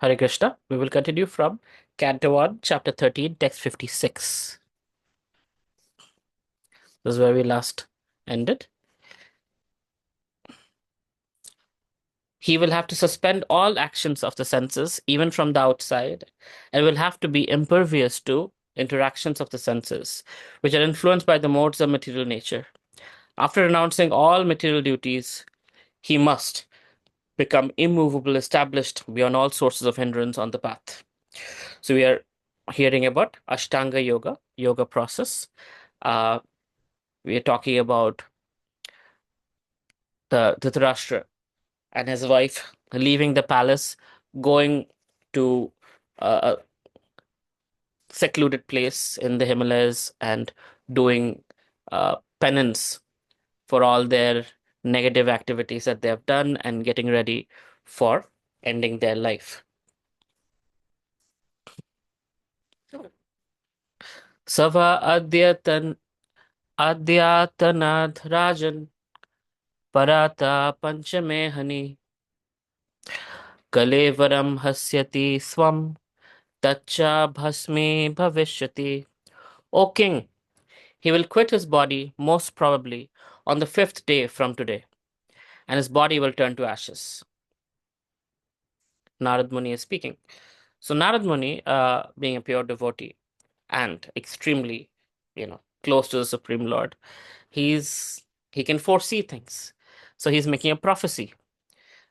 Hare Krishna. We will continue from Canto 1, Chapter 13, Text 56. This is where we last ended. He will have to suspend all actions of the senses, even from the outside, and will have to be impervious to interactions of the senses, which are influenced by the modes of material nature. After renouncing all material duties, he must become immovable, established beyond all sources of hindrance on the path. So we are hearing about Ashtanga yoga process. Uh, we are talking about the Dhritarashtra and his wife leaving the palace, going to a secluded place in the Himalayas and doing penance for all their negative activities that they have done and getting ready for ending their life. Sava Adyatanad Rajan Parata Panchame Hani Kalevaram Hasyati Swam Tacha Bhasme Bhavishyati. O king, he will quit his body most probably on the fifth day from today, and his body will turn to ashes. Narad Muni is speaking. So Narad Muni, being a pure devotee and extremely, close to the Supreme Lord, he can foresee things. So he's making a prophecy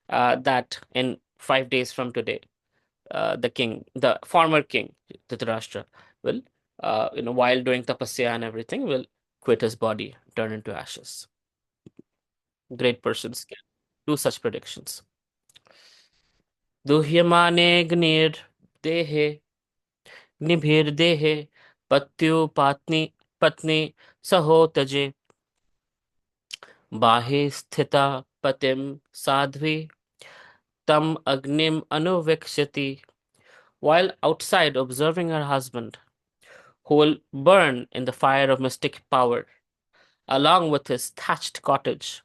that in 5 days from today, the former king, Dhritarashtra, will, while doing tapasya and everything, will quit his body, turn into ashes. Great persons can do such predictions. Duhyamane gnir dehe nibhir dehe patyu patni saho taje bahe sthita patim sadhvi tam agnim anuvikshati. While outside observing her husband, who will burn in the fire of mystic power, along with his thatched cottage,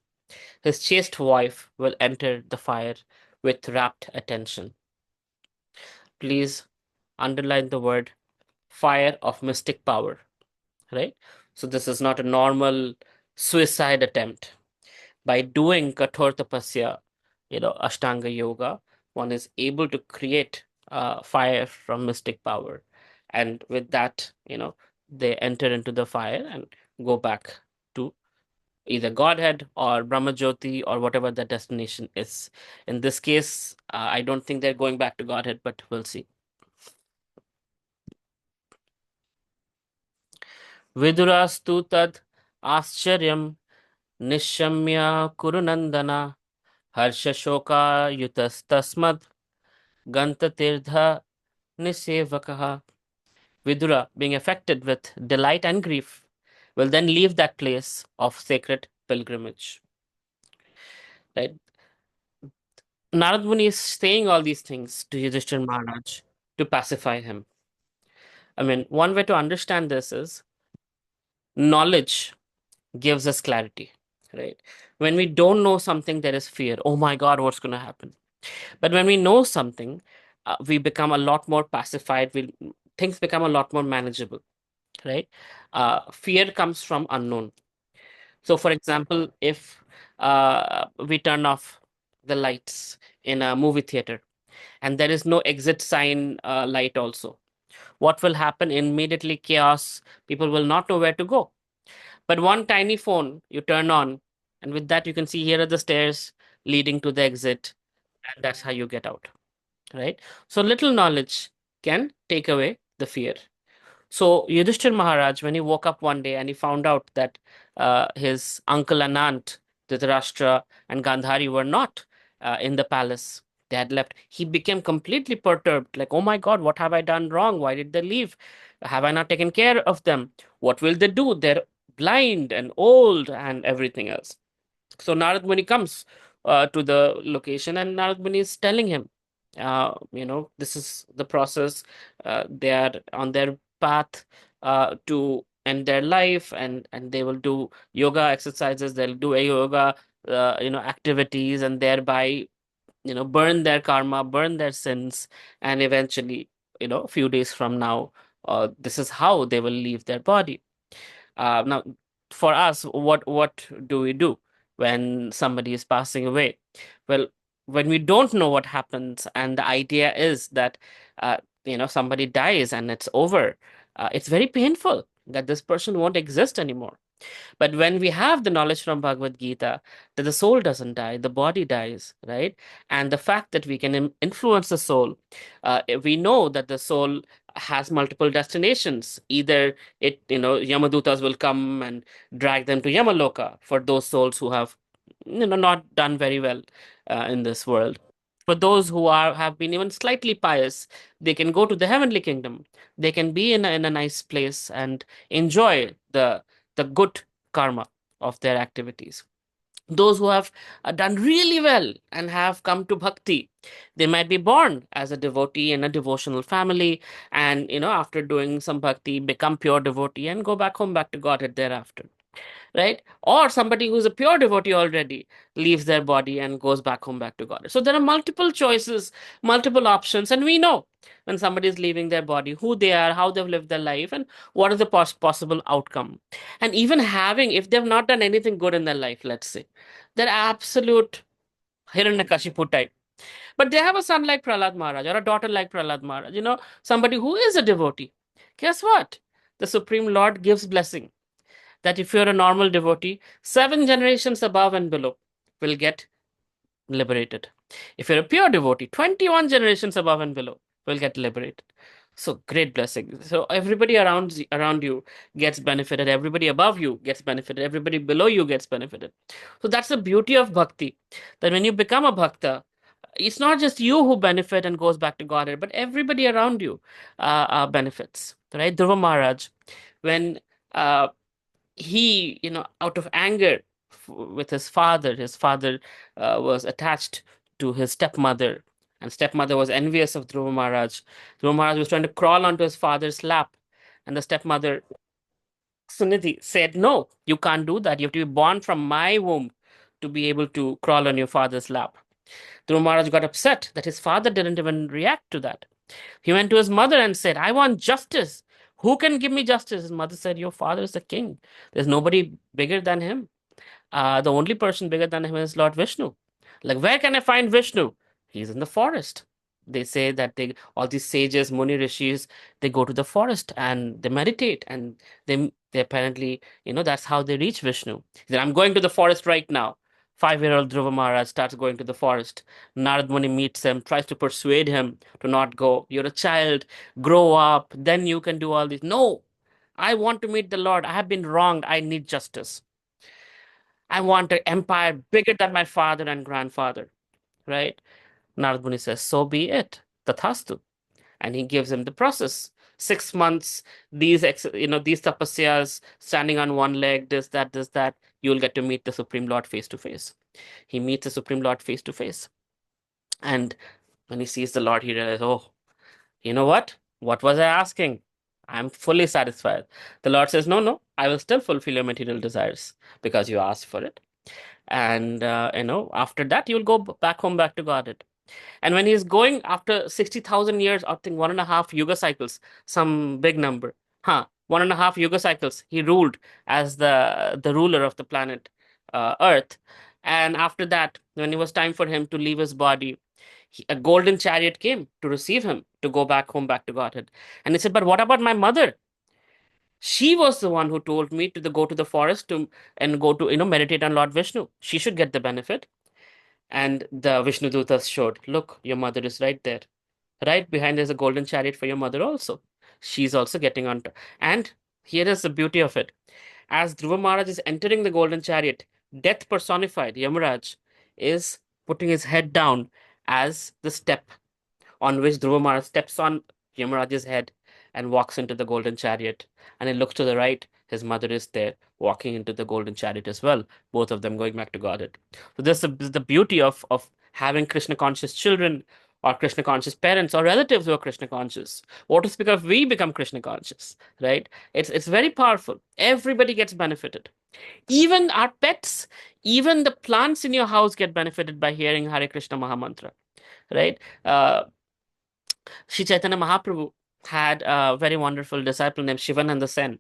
his chaste wife will enter the fire with rapt attention. Please underline the word fire of mystic power, right? So this is not a normal suicide attempt. By doing Kathor Tapasya, Ashtanga Yoga, one is able to create fire from mystic power. And with that, they enter into the fire and go back to either Godhead or Brahmajyoti or whatever the destination is. In this case, I don't think they're going back to Godhead, but we'll see. Vidurastu tad ascharyam nishamya kurunandana harsha shoka yutastasmad gantatirtha nisevakaha. Vidura, being affected with delight and grief, will then leave that place of sacred pilgrimage. Right? Narad Muni is saying all these things to Yudhishthira Maharaj to pacify him. I mean, one way to understand this is knowledge gives us clarity, right? When we don't know something, there is fear. Oh my God, what's going to happen? But when we know something, we become a lot more pacified. Things become a lot more manageable, right? Fear comes from unknown. So, for example, if we turn off the lights in a movie theater and there is no exit sign light also, what will happen? Immediately chaos. People will not know where to go. But one tiny phone you turn on, and with that you can see here are the stairs leading to the exit, and that's how you get out, right? So little knowledge can take away the fear. So Yudhishthir Maharaj, when he woke up one day and he found out that his uncle and aunt, Dhritarashtra and Gandhari, were not in the palace, they had left, he became completely perturbed. Like, oh my God, what have I done wrong? Why did they leave? Have I not taken care of them? What will they do? They're blind and old and everything else. So Narad Muni comes to the location, and Narad Muni is telling him, this is the process. They are on their path to end their life, and they will do yoga exercises. They'll do a yoga, activities, and thereby burn their karma, burn their sins, and eventually, a few days from now, this is how they will leave their body. Now, for us, what do we do when somebody is passing away? Well, when we don't know what happens, and the idea is that somebody dies and it's over, it's very painful that this person won't exist anymore. But when we have the knowledge from Bhagavad Gita that the soul doesn't die, the body dies, right? And the fact that we can influence the soul, we know that the soul has multiple destinations. Either Yamadutas will come and drag them to Yamaloka for those souls who have, not done very well in this world. For those who have been even slightly pious, they can go to the heavenly kingdom. They can be in a nice place and enjoy the good karma of their activities. Those who have done really well and have come to bhakti, they might be born as a devotee in a devotional family, and after doing some bhakti, become pure devotee and go back home, back to Godhead thereafter, right? Or somebody who's a pure devotee already leaves their body and goes back home, back to God. So there are multiple choices, multiple options, and we know when somebody is leaving their body, who they are, how they've lived their life, and what is the possible outcome. And even having, if they've not done anything good in their life, let's say, they're absolute Hiranyakashipu type. But they have a son like Prahlad Maharaj or a daughter like Prahlad Maharaj, somebody who is a devotee. Guess what? The Supreme Lord gives blessing that if you're a normal devotee, 7 generations above and below will get liberated. If you're a pure devotee, 21 generations above and below will get liberated. So great blessing. So everybody around you gets benefited. Everybody above you gets benefited. Everybody below you gets benefited. So that's the beauty of bhakti. That when you become a bhakta, it's not just you who benefit and goes back to Godhead, but everybody around you benefits. Right? Dhruva Maharaj, when he, out of anger with his father was attached to his stepmother, and stepmother was envious of Dhruva Maharaj. Dhruva Maharaj was trying to crawl onto his father's lap, and the stepmother, Sunidhi, said, "No, you can't do that. You have to be born from my womb to be able to crawl on your father's lap." Dhruva Maharaj got upset that his father didn't even react to that. He went to his mother and said, "I want justice. Who can give me justice?" His mother said, "Your father is the king. There's nobody bigger than him. The only person bigger than him is Lord Vishnu. Like, where can I find Vishnu? He's in the forest." They say that all these sages, Muni Rishis, they go to the forest and they meditate, and they apparently, that's how they reach Vishnu. He said, "I'm going to the forest right now." 5-year-old Dhruva Maharaj starts going to the forest. Narad Muni meets him, tries to persuade him to not go. "You're a child, grow up, then you can do all this." "No, I want to meet the Lord. I have been wronged. I need justice. I want an empire bigger than my father and grandfather," right? Narad Muni says, "So be it. Tathastu." And he gives him the process. 6 months, these tapasyas, standing on one leg, this, that, you'll get to meet the Supreme Lord face to face. He meets the Supreme Lord face to face. And when he sees the Lord, he realizes, "Oh, you know what? What was I asking? I'm fully satisfied." The Lord says, "No, no, I will still fulfill your material desires because you asked for it. And after that you'll go back home, back to Godhead." And when he's going after 60,000 years, I think 1.5 yuga cycles, some big number, 1.5 yuga cycles, he ruled as the ruler of the planet Earth. And after that, when it was time for him to leave his body, a golden chariot came to receive him to go back home, back to Godhead. And he said, "But what about my mother? She was the one who told me to go to the forest to and go to meditate on Lord Vishnu. She should get the benefit." And the Vishnu Dutas showed, "Look, your mother is right there. Right behind there's a golden chariot for your mother also. She's also getting on. And here is the beauty of it. As Dhruva Maharaj is entering the golden chariot, death personified, Yamaraj, is putting his head down as the step on which Dhruva Maharaj steps on Yamaraj's head and walks into the golden chariot. And he looks to the right, his mother is there walking into the golden chariot as well, both of them going back to Godhead. So this is the beauty of having Krishna conscious children or Krishna conscious parents or relatives who are Krishna conscious. What to speak of we become Krishna conscious, right? It's very powerful. Everybody gets benefited. Even our pets, even the plants in your house get benefited by hearing Hare Krishna Mahamantra. right? Sri Chaitanya Mahaprabhu had a very wonderful disciple named Shivananda Sen,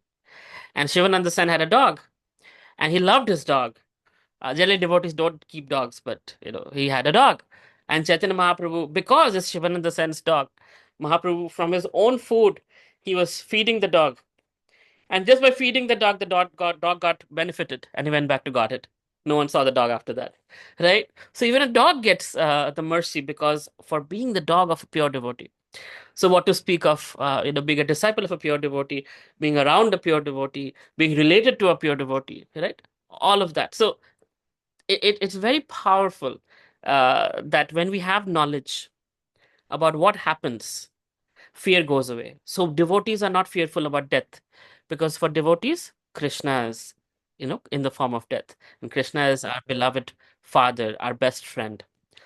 and Shivananda Sen had a dog, and he loved his dog. Generally, devotees don't keep dogs, but he had a dog, and Chaitanya Mahaprabhu, because it's Shivananda Sen's dog, Mahaprabhu from his own food, he was feeding the dog, and just by feeding the dog got benefited, and he went back to Godhead. No one saw the dog after that, right? So even a dog gets the mercy because for being the dog of a pure devotee. So what to speak of, being a disciple of a pure devotee, being around a pure devotee, being related to a pure devotee, right? All of that. So it's very powerful that when we have knowledge about what happens, fear goes away. So devotees are not fearful about death because for devotees, Krishna is, in the form of death. And Krishna is our beloved father, our best friend.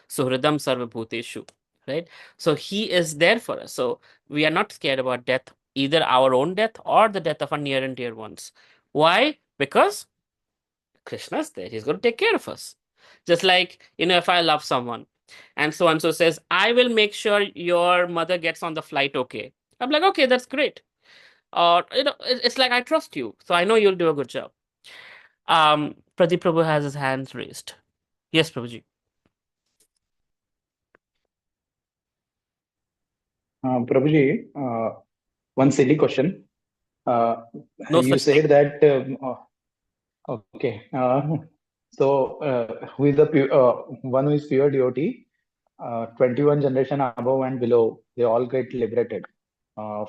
Suhridam sarva bhuteshu, right? So he is there for us. So we are not scared about death, either our own death or the death of our near and dear ones. Why? Because Krishna's there. He's going to take care of us. Just like, if I love someone and so says, I will make sure your mother gets on the flight okay. I'm like, okay, that's great. Or, it's like, I trust you. So I know you'll do a good job. Pradeep Prabhu has his hands raised. Yes, Prabhuji. Prabhuji, one silly question. Uh, No you such thing. said that, okay. Who is the one who is pure devotee? 21 generation above and below, they all get liberated.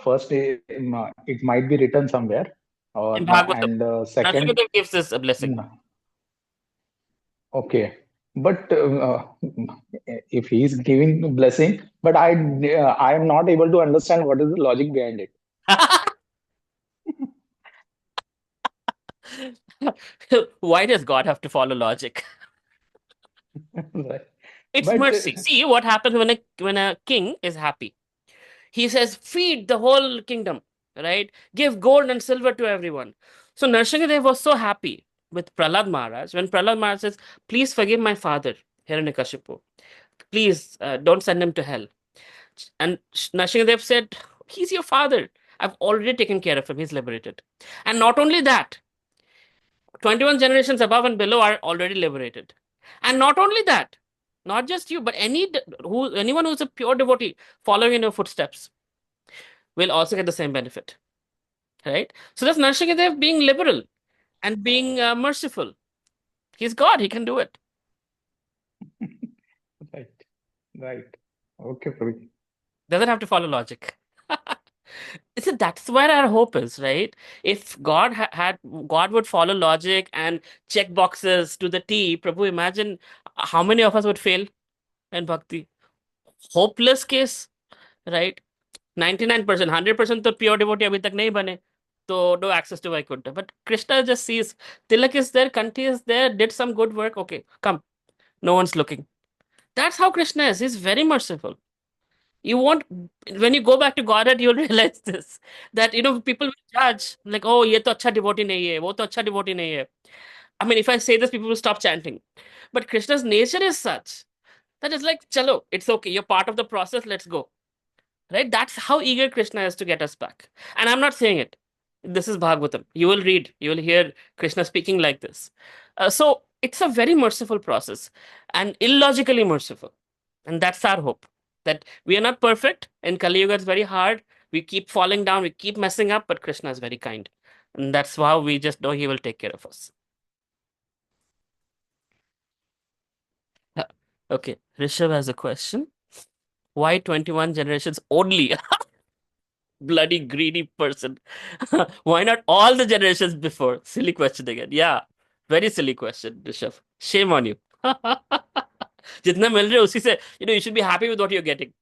First, it might be written somewhere, In Bhagavatam, and second, Narsingadev gives us a blessing. mm, okay. But if he is giving blessing, but I am not able to understand what is the logic behind it. Why does God have to follow logic? Right. It's But mercy. See what happens when a king is happy. He says, feed the whole kingdom, right? Give gold and silver to everyone. So Narsingadev was so happy with Prahlad Maharaj when Prahlad Maharaj says, please forgive my father, Hiranyakashipu. Please don't send him to hell. And Narsingadev said, he's your father. I've already taken care of him. He's liberated. And not only that, 21 generations above and below are already liberated. And not only that, not just you, but anyone who's a pure devotee following in your footsteps will also get the same benefit, right? So that's Narsingadev being liberal and being merciful. He's God, he can do it. right, right. Okay, Prabhuji. Doesn't have to follow logic. So that's where our hope is, right? If God had God would follow logic and check boxes to the T, Prabhu, imagine how many of us would fail in bhakti. Hopeless case, right? 99%, 100% तो pure devotee अभी तक नहीं बने. So no access to Vaikuntha. But Krishna just sees Tilak is there, Kanti is there, did some good work. Okay, come. No one's looking. That's how Krishna is. He's very merciful. You won't, when you go back to Godhead, you'll realize this. That, people will judge, like, oh, ye to acha devotee nahi hai, wo to acha devotee nahi hai. I mean, if I say this, people will stop chanting. But Krishna's nature is such that it's like, chalo, it's okay. You're part of the process. Let's go. Right? That's how eager Krishna is to get us back. And I'm not saying it. This is Bhagavatam. You will read, you will hear Krishna speaking like this. So it's a very merciful process and illogically merciful. And that's our hope that we are not perfect. In Kali Yuga, it's very hard. We keep falling down, we keep messing up, but Krishna is very kind. And that's how we just know he will take care of us. Uh, Okay, Rishabh has a question. Why 21 generations only? Bloody greedy person. Why not all the generations before? Silly question again. Yeah, very silly question, Rishabh. Shame on you. जितना मिल रहे उसी से, you should be happy with what you're getting.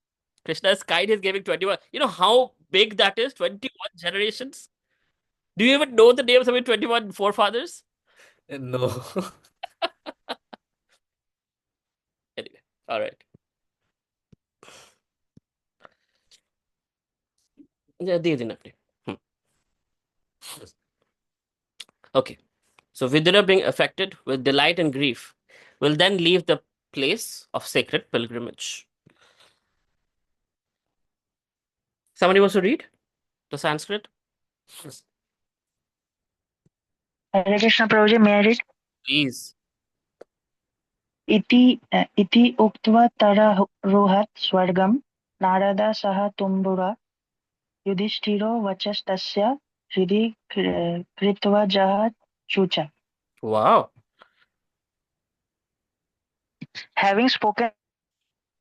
Krishna is kind, he's giving 21. You know how big that is? 21 generations. Do you even know the names of your 21 forefathers? No. Anyway, all right. Yeah, दे देना अपने. Okay. So Vidura being affected with delight and grief will then leave the place of sacred pilgrimage. Somebody wants to read the Sanskrit? Hare Krishna Prabhuji, may I read? Please. इति उक्त्वा तरोहत् स्वर्गं नारदा सह तुम्बुरा युधिष्ठिरो वचस्तस्य हृदि कृत्वा जह शुचा. Wow. Having spoken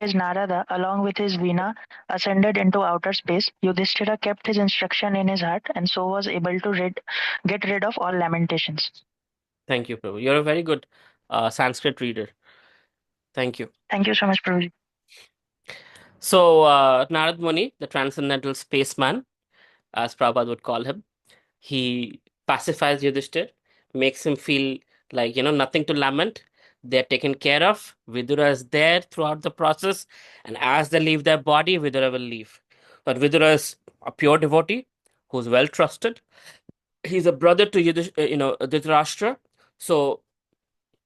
as Narada, along with his Veena, ascended into outer space, Yudhishthira kept his instruction in his heart and so was able to get rid of all lamentations. Thank you, Prabhu. You're a very good Sanskrit reader. Thank you. Thank you so much, Prabhuji. So, Narad Muni, the transcendental spaceman, as Prabhupada would call him, he pacifies Yudhishthir, makes him feel like, nothing to lament. They're taken care of. Vidura is there throughout the process. And as they leave their body, Vidura will leave. But Vidura is a pure devotee who's well trusted. He's a brother to Dhritarashtra. So,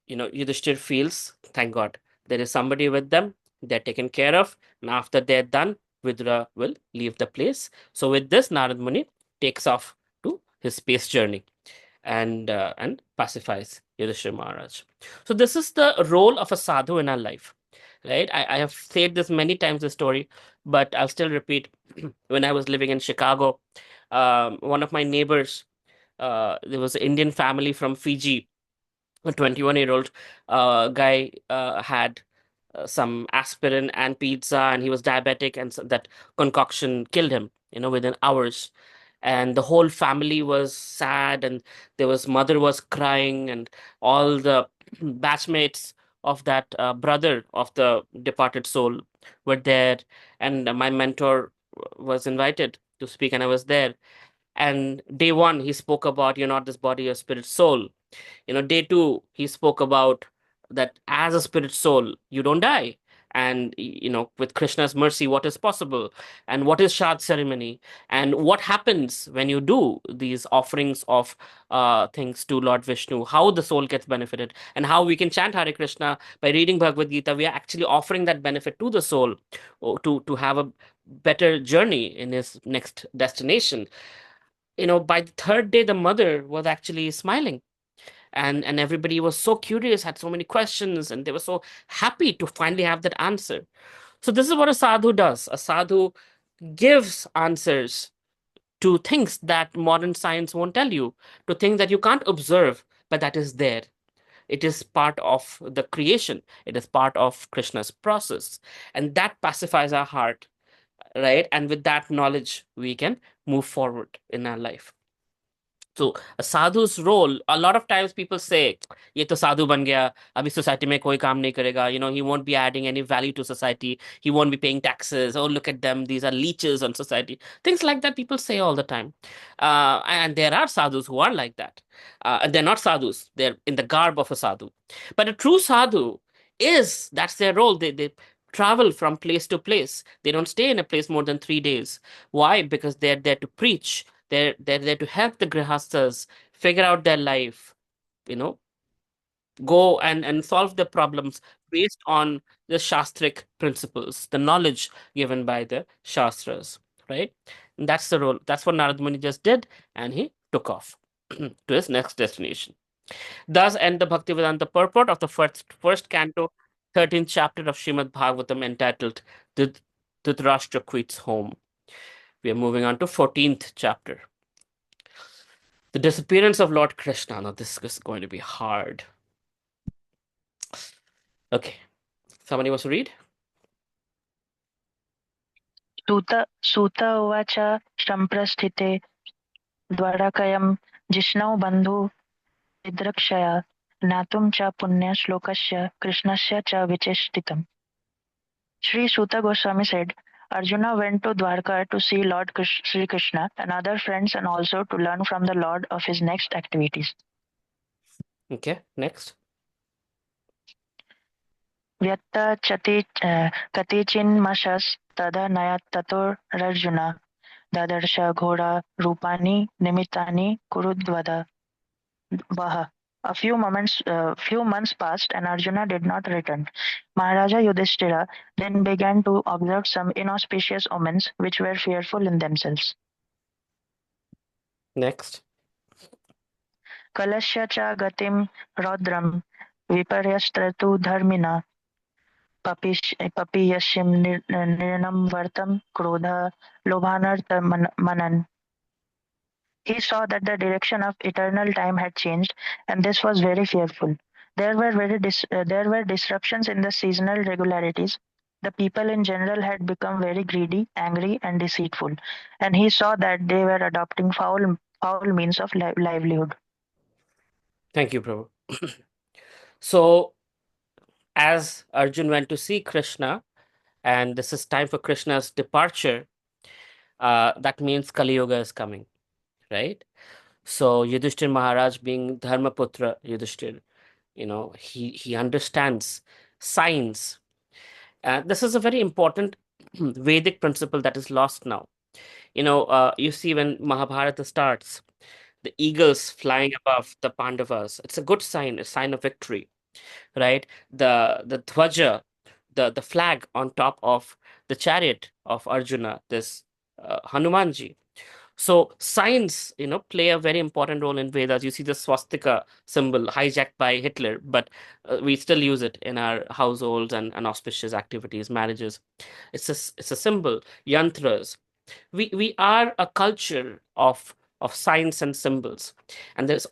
Yudhishthir feels, thank God, there is somebody with them. They're taken care of. And after they're done, Vidura will leave the place. So with this, Narad Muni takes off to his space journey and pacifies Yudhishthira Maharaj. So this is the role of a sadhu in our life, right? I have said this many times, the story, but I'll still repeat. When I was living in Chicago, one of my neighbors, there was an Indian family from Fiji. A 21-year-old guy had some aspirin and pizza, and he was diabetic, and so that concoction killed him, within hours. And the whole family was sad, and there was mother was crying, and all the batchmates of that brother of the departed soul were there, and my mentor was invited to speak, and I was there. And day one, he spoke about, you're not this body, your spirit, soul. Day two, he spoke about that as a spirit soul, you don't die. And, with Krishna's mercy, what is possible? And what is Shad ceremony? And what happens when you do these offerings of things to Lord Vishnu? How the soul gets benefited? And how we can chant Hare Krishna by reading Bhagavad Gita. We are actually offering that benefit to the soul, to have a better journey in his next destination. By the third day, the mother was actually smiling, and everybody was so curious, had so many questions, and they were so happy to finally have that answer. So this is what a sadhu does. A sadhu gives answers to things that modern science won't tell you, to things that you can't observe, but that is there. It is part of the creation, it is part of Krishna's process, and that pacifies our heart, right? And with that knowledge, we can move forward in our life. So a sadhu's role, a lot of times people say, ये तो साधु बन गया, अभी society में कोई काम नहीं करेगा, he won't be adding any value to society, he won't be paying taxes, oh look at them, these are leeches on society. Things like that people say all the time. And there are sadhus who are like that. And they're not sadhus, they're in the garb of a sadhu. But a true sadhu that's their role. They travel from place to place. They don't stay in a place more than 3 days. Why? Because they're there to preach. They're there to help the grihastas figure out their life, you know, go and solve the problems based on the shastric principles, the knowledge given by the shastras, right? And that's the role. That's what Narad Muni just did, and he took off to his next destination. Thus end the Bhaktivedanta purport of the first canto, 13th chapter of Srimad Bhagavatam, entitled Dhritarashtra Quits Home. We are moving on to 14th chapter. The disappearance of Lord Krishna. Now, this is going to be hard. Okay. Somebody wants to read? सूत उवाच सम्प्रस्थिते द्वारकयं जिष्णौ बन्धु विद्रक्षया ज्ञातुं च पुण्यश्लोकस्य कृष्णस्य च विचेष्टितम्. Sri Suta Goswami said, Arjuna went to Dwarka to see Lord Sri Krishna and other friends and also to learn from the Lord of his next activities. Okay, next. Vyatta chati katichinmashas tada nayat tato Rarjuna dadarsha ghora rupani nimitani kurudvada vaha. Few months passed, and Arjuna did not return. Maharaja Yudhishthira then began to observe some inauspicious omens, which were fearful in themselves. Next. Kalasya cha gatim rodram viparyastatu dharmina papiyashim nirnam vartam krodha lobhanartha manan. He saw that the direction of eternal time had changed, and this was very fearful. There were disruptions in the seasonal regularities. The people in general had become very greedy, angry, and deceitful, and he saw that they were adopting foul means of livelihood. Thank you, Prabhu. So, as Arjun went to see Krishna, and this is time for Krishna's departure, that means Kali Yuga is coming, right? So, Yudhishthir Maharaj, being Dharmaputra Yudhishthir, he understands science. This is a very important Vedic principle that is lost now. You see when Mahabharata starts, the eagles flying above the Pandavas. It's a good sign, a sign of victory, right? The dhwaja, the flag on top of the chariot of Arjuna, this Hanumanji. So signs, play a very important role in Vedas. You see the swastika symbol hijacked by Hitler, but we still use it in our households and auspicious activities, marriages. It's a symbol. Yantras. We are a culture of signs and symbols, and there's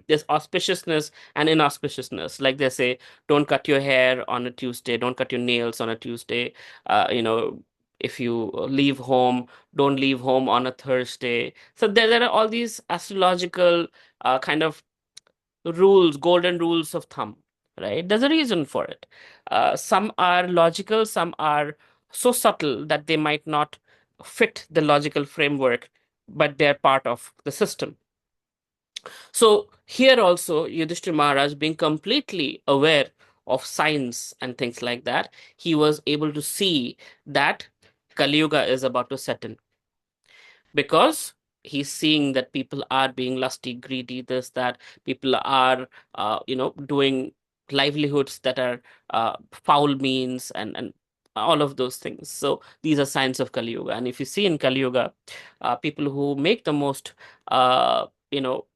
there's auspiciousness and inauspiciousness. Like they say, don't cut your hair on a Tuesday, don't cut your nails on a Tuesday. If you leave home, don't leave home on a Thursday. So there are all these astrological kind of rules, golden rules of thumb, right? There's a reason for it. Some are logical, some are so subtle that they might not fit the logical framework, but they're part of the system. So here also, Yudhishthira Maharaj, being completely aware of science and things like that, he was able to see that Kali Yuga is about to set in, because he's seeing that people are being lusty, greedy, this, that, people are, doing livelihoods that are foul means, and all of those things. So these are signs of Kali Yuga. And if you see in Kali Yuga, people who make the most, uh, you know,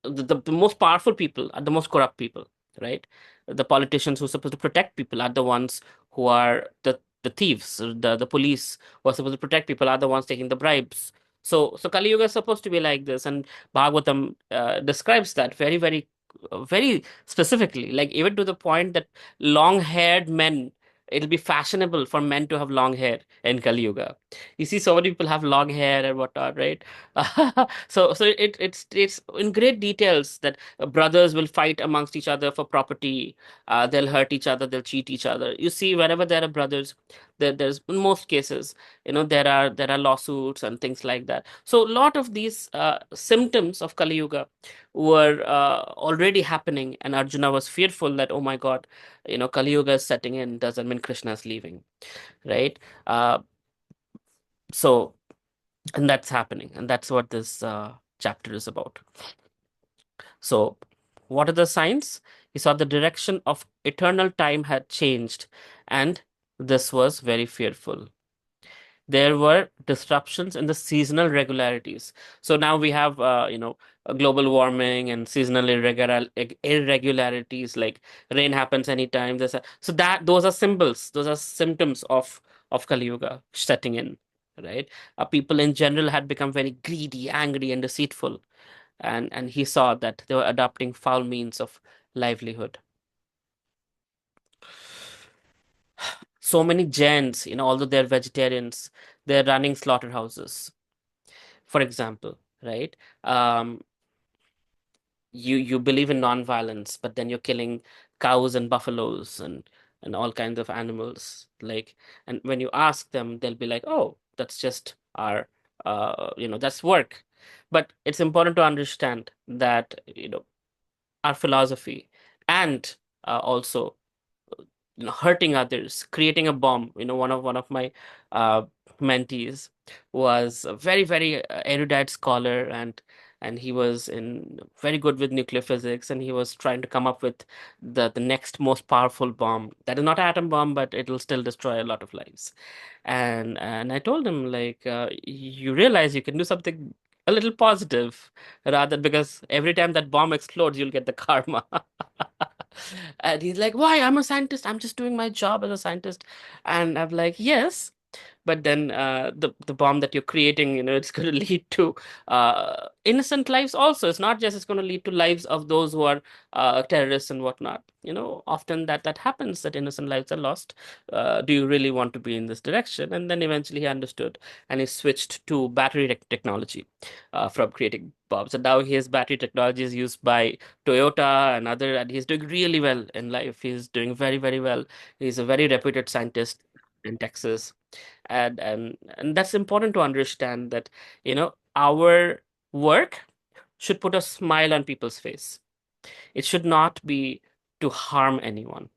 the most powerful people are the most corrupt people, right? The politicians who are supposed to protect people are the ones who are the thieves. The police who are supposed to protect people are the ones taking the bribes. So Kali Yuga is supposed to be like this, and Bhagavatam describes that very specifically, like even to the point that long-haired men. It'll be fashionable for men to have long hair in Kali Yuga. You see, so many people have long hair and whatnot, right? So it's in great details that brothers will fight amongst each other for property. They'll hurt each other, they'll cheat each other. You see, wherever there are brothers, there's in most cases, there are lawsuits and things like that. So a lot of these symptoms of Kali Yuga were already happening, and Arjuna was fearful that, oh my God, Kali Yuga is setting in. Doesn't mean Krishna is leaving, right? So and that's happening, and that's what this chapter is about. So what are the signs? He saw the direction of eternal time had changed, and this was very fearful. There were disruptions in the seasonal regularities. So now we have global warming and seasonal irregularities, like rain happens anytime. So that those are symbols, those are symptoms of Kali Yuga setting in, right? People in general had become very greedy, angry, and deceitful, and he saw that they were adopting foul means of livelihood. So many Jains, although they're vegetarians, they're running slaughterhouses, for example, right? Um, you believe in non-violence, but then you're killing cows and buffaloes and all kinds of animals. Like, and when you ask them, they'll be like, "Oh, that's just our, that's work." But it's important to understand that our philosophy and also hurting others, creating a bomb. One of my uh, mentees was a very, very erudite scholar, and and he was in very good with nuclear physics, and he was trying to come up with the next most powerful bomb that is not an atom bomb, but it'll still destroy a lot of lives. And I told him, like, you realize you can do something a little positive, rather, because every time that bomb explodes, you'll get the karma. And he's like, why? I'm a scientist. I'm just doing my job as a scientist. And I'm like, yes, but then the bomb that you're creating, it's going to lead to innocent lives also. It's not just it's going to lead to lives of those who are terrorists and whatnot. Often that happens, that innocent lives are lost. Do you really want to be in this direction? And then eventually he understood, and he switched to battery technology from creating bombs. And now his battery technology is used by Toyota and other, and he's doing really well in life. He's doing very, very well. He's a very reputed scientist in Texas. And that's important to understand, that our work should put a smile on people's face. It should not be to harm anyone,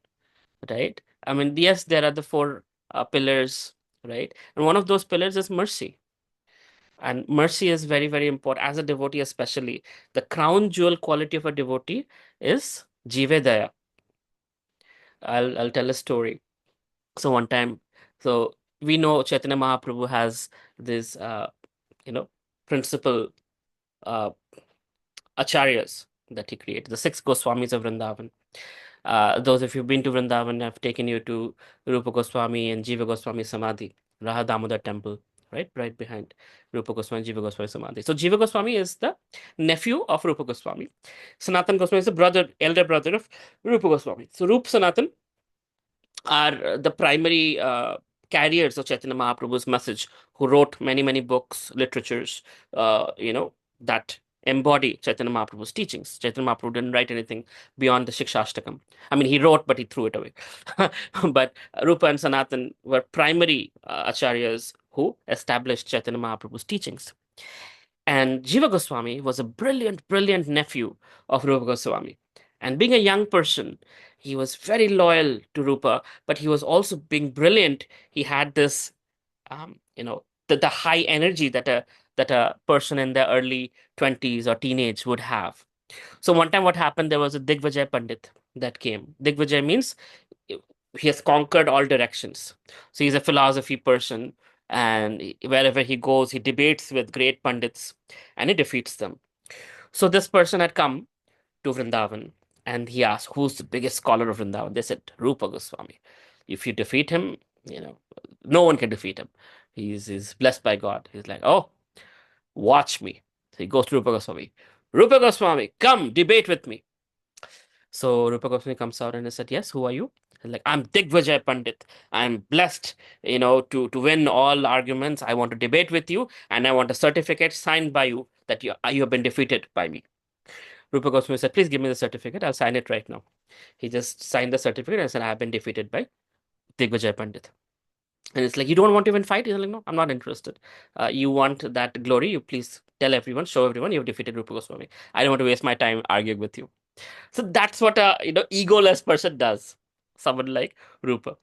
right? I mean, yes, there are the four pillars, right? And one of those pillars is mercy. And mercy is very, very important as a devotee, especially. The crown jewel quality of a devotee is jive daya. I'll tell a story. So one time, so we know Chaitanya Mahaprabhu has this principal uh, acharyas that he created, the six Goswamis of Vrindavan. Those of you who've been to Vrindavan, have taken you to Rupa Goswami and Jiva Goswami Samadhi, Raha Damodar temple, right behind Rupa Goswami, Jiva Goswami Samadhi. So Jiva Goswami is the nephew of Rupa Goswami. Sanatan Goswami is the elder brother of Rupa Goswami. So Rupa Sanatan are the primary carriers of Chaitanya Mahaprabhu's message, who wrote many, many books, literatures, that embody Chaitanya Mahaprabhu's teachings. Chaitanya Mahaprabhu didn't write anything beyond the Shikshashtakam. I mean, he wrote, but he threw it away. But Rupa and Sanatan were primary acharyas who established Chaitanya Mahaprabhu's teachings. And Jiva Goswami was a brilliant, brilliant nephew of Rupa Goswami. And being a young person, he was very loyal to Rupa, but he was also being brilliant. He had this, the high energy that a person in their early 20s or teenage would have. So one time what happened, there was a Digvijay Pandit that came. Digvijay means he has conquered all directions. So he's a philosophy person, and wherever he goes, he debates with great pandits and he defeats them. So this person had come to Vrindavan, and he asked, who's the biggest scholar of Vrindavan? They said, Rupa Goswami. If you defeat him, no one can defeat him. He's blessed by God. He's like, oh, watch me. So he goes to Rupa Goswami. Rupa Goswami, come debate with me. So Rupa Goswami comes out and he said, yes, who are you? He's like, I'm Digvijay Pandit. I'm blessed, to win all arguments. I want to debate with you, and I want a certificate signed by you that you have been defeated by me. Rupa Goswami said, please give me the certificate. I'll sign it right now. He just signed the certificate and said, I have been defeated by Digvijay Pandit. And it's like, you don't want to even fight? He's like, no, I'm not interested. You want that glory? You please tell everyone, show everyone you've defeated Rupa Goswami. I don't want to waste my time arguing with you. So that's what a egoless person does. Someone like Rupa.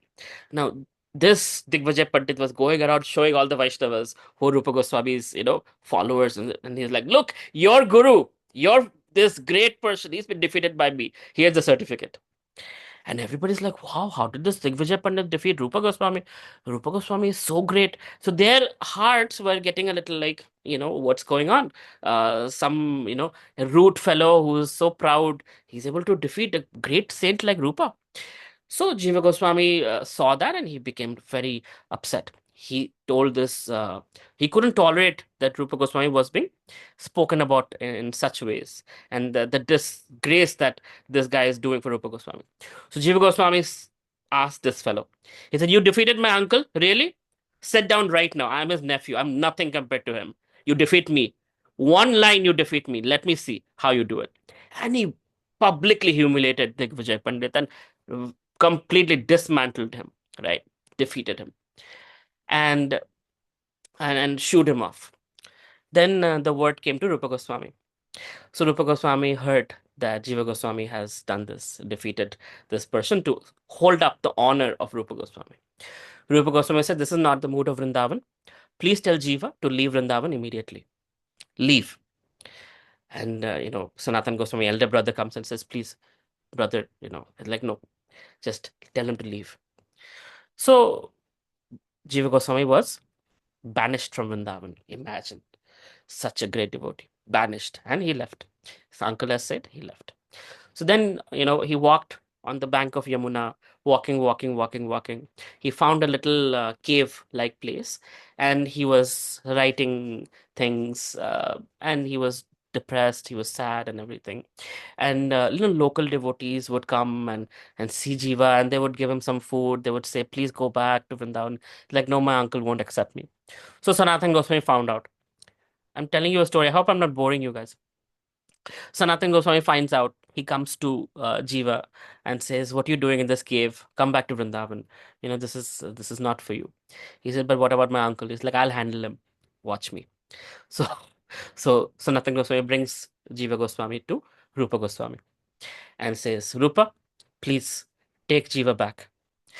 Now, this Digvijay Pandit was going around showing all the Vaishnavas who Rupa Goswami's followers, and he's like, look, your guru, your this great person, he's been defeated by me. Here's the certificate. And everybody's like, wow, how did this Digvijay Pandit defeat Rupa Goswami? Rupa Goswami is so great. So their hearts were getting a little like, what's going on? Some, a rude fellow who is so proud, he's able to defeat a great saint like Rupa. So Jiva Goswami saw that, and he became very upset. He told this, he couldn't tolerate that Rupa Goswami was being spoken about in such ways, and the disgrace that this guy is doing for Rupa Goswami. So Jiva Goswami asked this fellow, he said, you defeated my uncle? Really? Sit down right now. I'm his nephew. I'm nothing compared to him. You defeat me. One line you defeat me. Let me see how you do it. And he publicly humiliated Digvijay Pandit and completely dismantled him, right? Defeated him and shooed him off. Then the word came to Rupa Goswami. So Rupa Goswami heard that Jiva Goswami has done this, defeated this person to hold up the honor of Rupa Goswami. Rupa Goswami said, this is not the mood of Vrindavan. Please tell Jiva to leave Vrindavan immediately. Leave. And Sanatan Goswami, elder brother, comes and says, please, brother, like, no, just tell him to leave. So Jiva Goswami was banished from Vrindavan. Imagine, such a great devotee, banished, and he left. His uncle has said he left. So then, he walked on the bank of Yamuna, walking, walking, walking, walking. He found a little cave-like place, and he was writing things, and he was depressed, he was sad and everything. And local devotees would come and see Jiva, and they would give him some food. They would say, please go back to Vrindavan. Like, no, my uncle won't accept me. So Sanatan Goswami found out. I'm telling you a story. I hope I'm not boring you guys. Sanatan Goswami finds out. He comes to Jiva and says, "What are you doing in this cave? Come back to Vrindavan. This is not for you." He said, "But what about my uncle?" He's like, "I'll handle him. Watch me." So, so Sanatan Goswami brings Jiva Goswami to Rupa Goswami and says, "Rupa, please take Jiva back."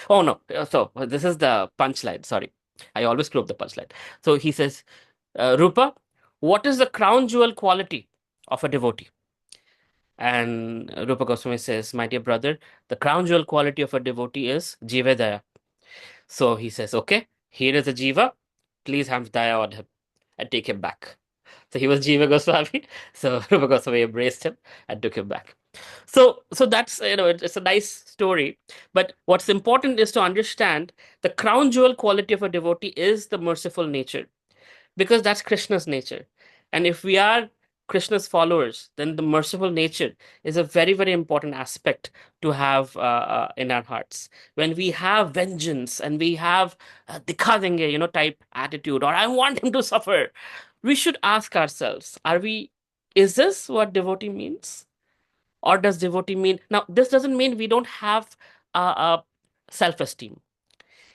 Oh no! So this is the punchline. Sorry, I always screw up the punchline. So he says, "Rupa, what is the crown jewel quality of a devotee?" And Rupa Goswami says, "My dear brother, the crown jewel quality of a devotee is Jiva Daya." So he says, "Okay, here is a Jiva. Please have Daya on him and take him back." So he was Jiva Goswami. So Rupa Goswami embraced him and took him back. So that's, it's a nice story. But what's important is to understand the crown jewel quality of a devotee is the merciful nature, because that's Krishna's nature. And if we are Krishna's followers, then the merciful nature is a very, very important aspect to have in our hearts. When we have vengeance and we have dikha denge, type attitude, or I want him to suffer, we should ask ourselves, is this what devotee means? Or does devotee mean, now, this doesn't mean we don't have self-esteem.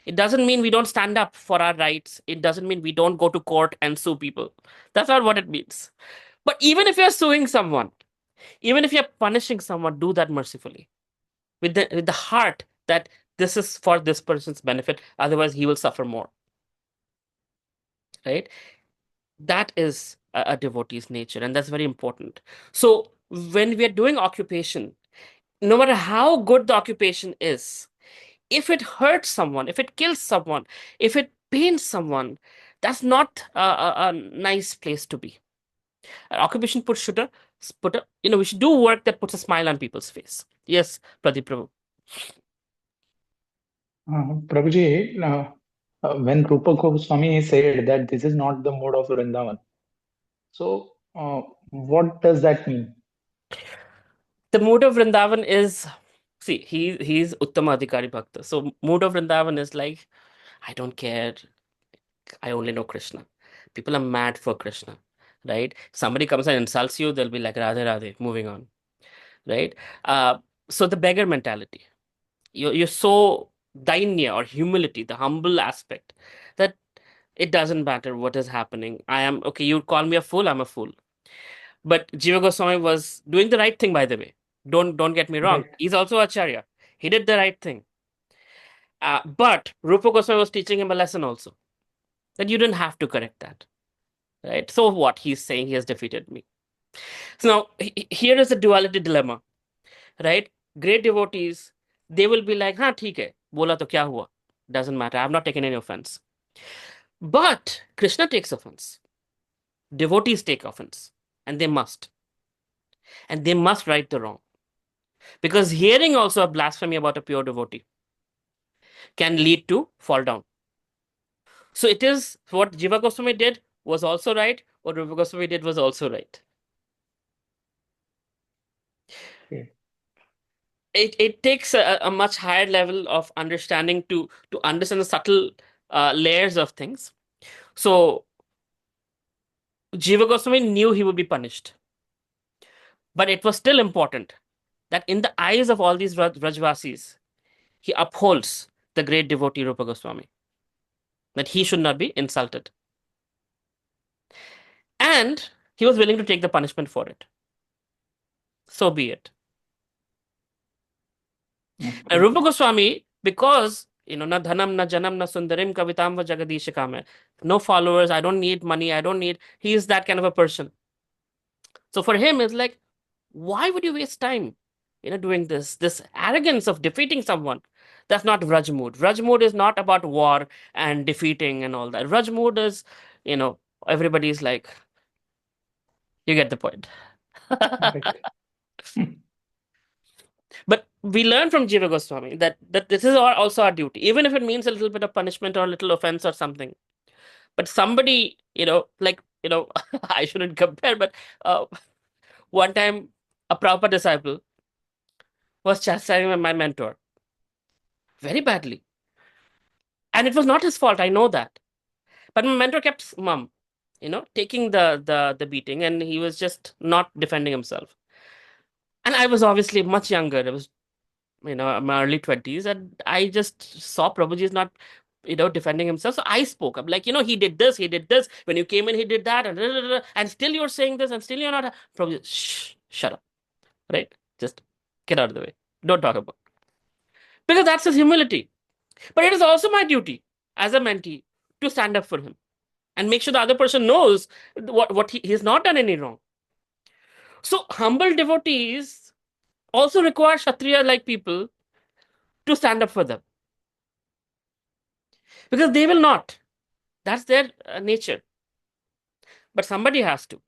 It doesn't mean we don't stand up for our rights. It doesn't mean we don't go to court and sue people. That's not what it means. But even if you're suing someone, even if you're punishing someone, do that mercifully, with the heart that this is for this person's benefit. Otherwise, he will suffer more. Right? That is a devotee's nature, and that's very important. So when we are doing occupation, no matter how good the occupation is, if it hurts someone, if it kills someone, if it pains someone, that's not a nice place to be. An occupation we should do work that puts a smile on people's face. Yes, Pradeep Prabhu. Prabhuji, when Rupa Goswami said that this is not the mode of Vrindavan, so what does that mean? The mood of Vrindavan is, see, he's Uttama Adhikari Bhakta. So mood of Vrindavan is like, I don't care. I only know Krishna. People are mad for Krishna, right? Somebody comes and insults you, they'll be like, Radhe Radhe, moving on, right? Uh, so the beggar mentality, you're so dainya or humility, the humble aspect, that it doesn't matter what is happening. I am okay. You call me a fool, I'm a fool. But Jiva Goswami was doing the right thing, by the way. Don't get me wrong. Right. He's also Acharya. He did the right thing. But Rupa Goswami was teaching him a lesson also, that you didn't have to correct that. Right? So what? He's saying he has defeated me. So now here is the duality dilemma, right? Great devotees, they will be like, हाँ ठीक है, बोला तो क्या हुआ? Doesn't matter. I have not taken any offense. But Krishna takes offense. Devotees take offense, and they must. And they must right the wrong. Because hearing also a blasphemy about a pure devotee can lead to fall down. So it is what Jiva Goswami did was also right, what Rupa Goswami did was also right. Okay. It takes a much higher level of understanding to understand the subtle layers of things. So Jiva Goswami knew he would be punished. But it was still important that in the eyes of all these Rajvasis, he upholds the great devotee Rupa Goswami, that he should not be insulted. And he was willing to take the punishment for it. So be it. Okay. Rupa Goswami, because na dhanam, na janam, na sundarim, kavitam va jagadishikam. No followers, I don't need money, I don't need. He is that kind of a person. So for him, it's like, why would you waste time, doing this arrogance of defeating someone? That's not Vraj mood. Vraj mood is not about war and defeating and all that. Vraj mood is, you know, everybody's like, you get the point. Correct. But we learn from Jiva Goswami that this is also our duty, even if it means a little bit of punishment or a little offense or something. But somebody, I shouldn't compare, but uh, one time a Prabhupada disciple was chastising my mentor very badly. And it was not his fault, I know that. But my mentor kept mum, taking the beating, and he was just not defending himself. And I was obviously much younger. I was, my early 20s, and I just saw Prabhuji is not, defending himself. So I spoke up, like, he did this, he did this. When you came in, he did that, and still you're saying this, and still you're not. Prabhuji, shh, shut up, right? Just get out of the way. Don't talk about it. Because that's his humility. But it is also my duty as a mentee to stand up for him and make sure the other person knows what he's not done any wrong. So humble devotees also require Kshatriya like people to stand up for them, because they will not. That's their nature. But somebody has to.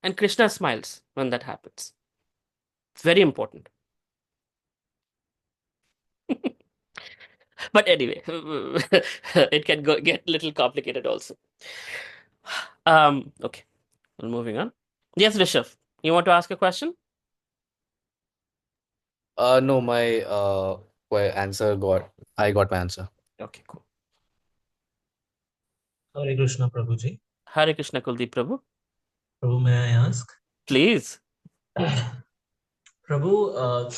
And Krishna smiles when that happens. It's very important. But anyway, it can get a little complicated also. Okay, well, moving on. Yes, Rishabh, you want to ask a question? No, my I got my answer. Okay, cool. Hare Krishna, Prabhuji. Hare Krishna, Kuldeep Prabhu. Prabhu, may I ask? Please. Prabhu,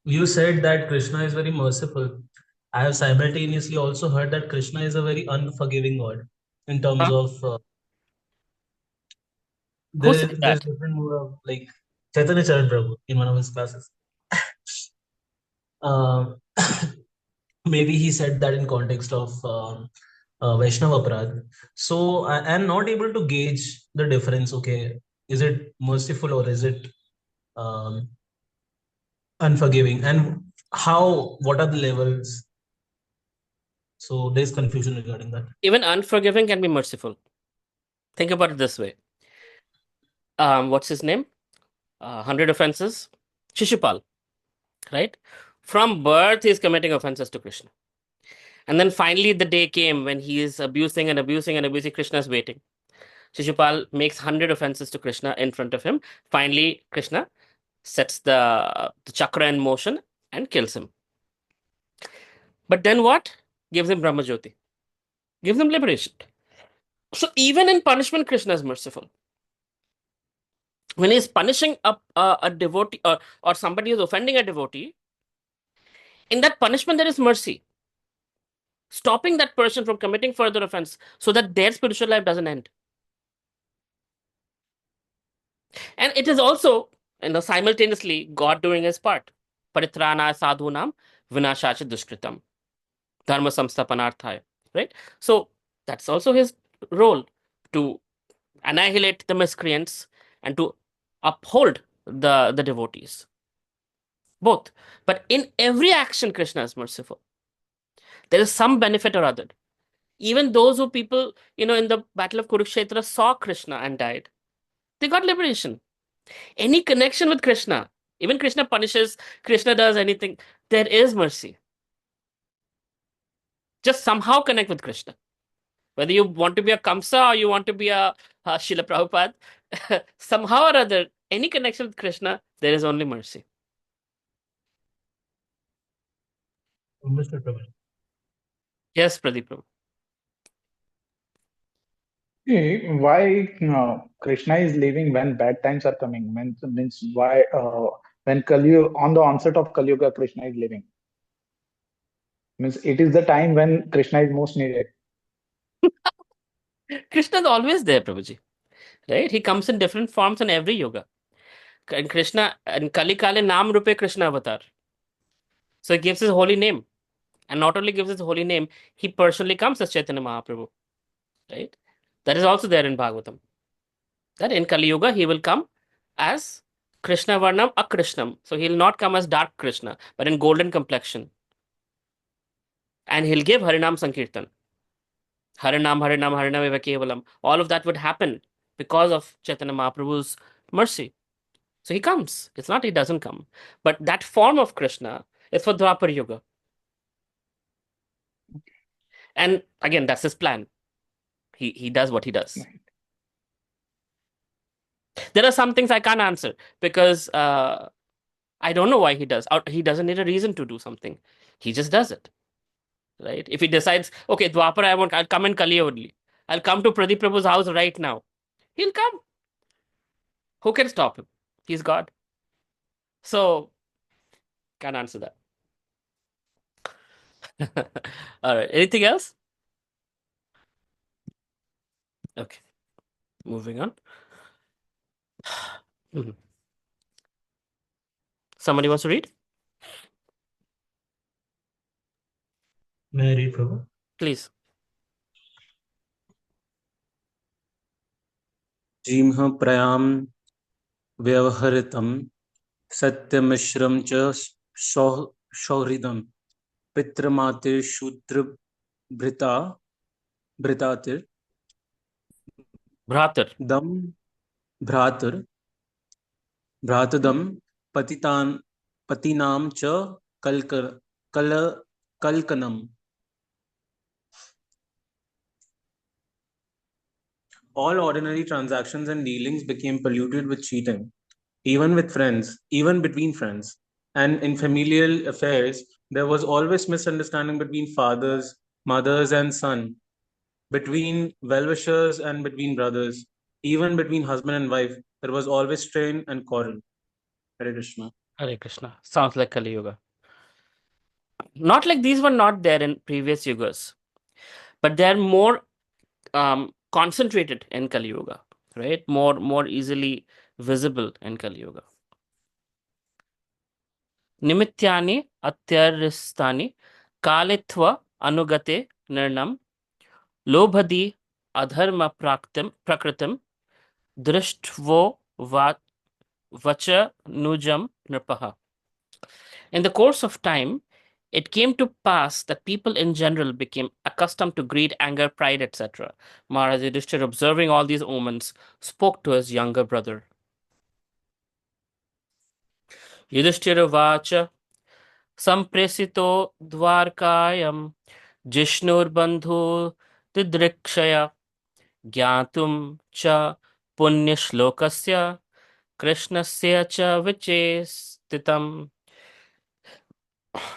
you said that Krishna is very merciful. I have simultaneously also heard that Krishna is a very unforgiving God in terms Huh? of Who said there's that? different mode of like Chaitanya Charan Prabhu in one of his classes. Uh, maybe he said that in context of Vaishnava Aparadh. So I am not able to gauge the difference. Okay, is it merciful or is it um, unforgiving, and what are the levels? So there's confusion regarding that. Even unforgiving can be merciful. Think about it this way. What's his name? 100 offenses. Shishupal, right? From birth, he's committing offenses to Krishna. And then finally, the day came when he is abusing and abusing and abusing. Krishna is waiting. Shishupal makes 100 offenses to Krishna in front of him. Finally, Krishna sets the chakra in motion and kills him. But then what? Gives him Brahmajyoti. Gives him liberation. So even in punishment, Krishna is merciful. When he's punishing a devotee, or somebody who's offending a devotee, in that punishment there is mercy, stopping that person from committing further offense so that their spiritual life doesn't end. And it is also, simultaneously God doing his part. Paritrana sadhunam vinashacha dushkritam dharma samstapanarthaya. Right? So that's also his role, to annihilate the miscreants and to uphold the devotees. Both. But in every action, Krishna is merciful. There is some benefit or other. Even those who people, in the battle of Kurukshetra saw Krishna and died, they got liberation. Any connection with Krishna, even Krishna punishes, Krishna does anything, there is mercy. Just somehow connect with Krishna. Whether you want to be a Kamsa or you want to be a Srila Prabhupada, somehow or other, any connection with Krishna, there is only mercy. Mr. Prabhu. Yes, Pradeep Prabhu. Why Krishna is leaving when bad times are coming? Means why when Kali on the onset of Kali Yuga, Krishna is leaving. Means it is the time when Krishna is most needed. Krishna is always there, Prabhuji. Right? He comes in different forms in every yoga. And Krishna, and Kali Kale Nam Rupe Krishna Avatar. So he gives his holy name. And not only gives his holy name, he personally comes as Chaitanya Mahaprabhu. Right? That is also there in Bhagavatam. That in Kali Yuga, he will come as Krishna Varnam Akrishnam. So he'll not come as dark Krishna, but in golden complexion. And he'll give Harinam Sankirtan. Harinam, Harinam, Harinam Eva Kevalam. All of that would happen because of Chaitanya Mahaprabhu's mercy. So he comes. It's not he doesn't come. But that form of Krishna is for Dwapar Yuga. And again, that's his plan. He does what he does. Right. There are some things I can't answer because I don't know why he does. Or he doesn't need a reason to do something. He just does it. Right? If he decides, okay, Dwapar, I'll come in Kali only. I'll come to Pradeep Prabhu's house right now. He'll come. Who can stop him? He's God. So, can't answer that. All right. Anything else? Okay. Moving on. Mhm. Somebody wants to read? May I read, Prabhu? Please. जीमः प्रयां व्यवहृतं सत्यमिश्रं च सौहृदं पितृमातृशूद्रभृता भृतातिर् Bhratar. दम भ्रातृदं पतिनां च कल कल्कनम्. All ordinary transactions and dealings became polluted with cheating, even with friends, even between friends. And in familial affairs, there was always misunderstanding between fathers, mothers, and son, between well-wishers and between brothers, even between husband and wife. There was always strain and quarrel. Hare Krishna. Hare Krishna. Sounds like Kali Yuga. Not like these were not there in previous yugas, but they're more concentrated in Kali Yuga, right? More easily visible in Kali Yuga. Nimityani atyaristani kalitva anugate nirnam lobhadi adharma prakritim drishtvo vacha nujam nripaha. In the course of time, it came to pass that people in general became accustomed to greed, anger, pride, etc. Maharaj Yudhishthir, observing all these omens, spoke to his younger brother. Yudhishthira vacha sampresito dvarkayam jishnur didrikshaya gyatum cha punyashlokasya krishnasya cha vichestitam.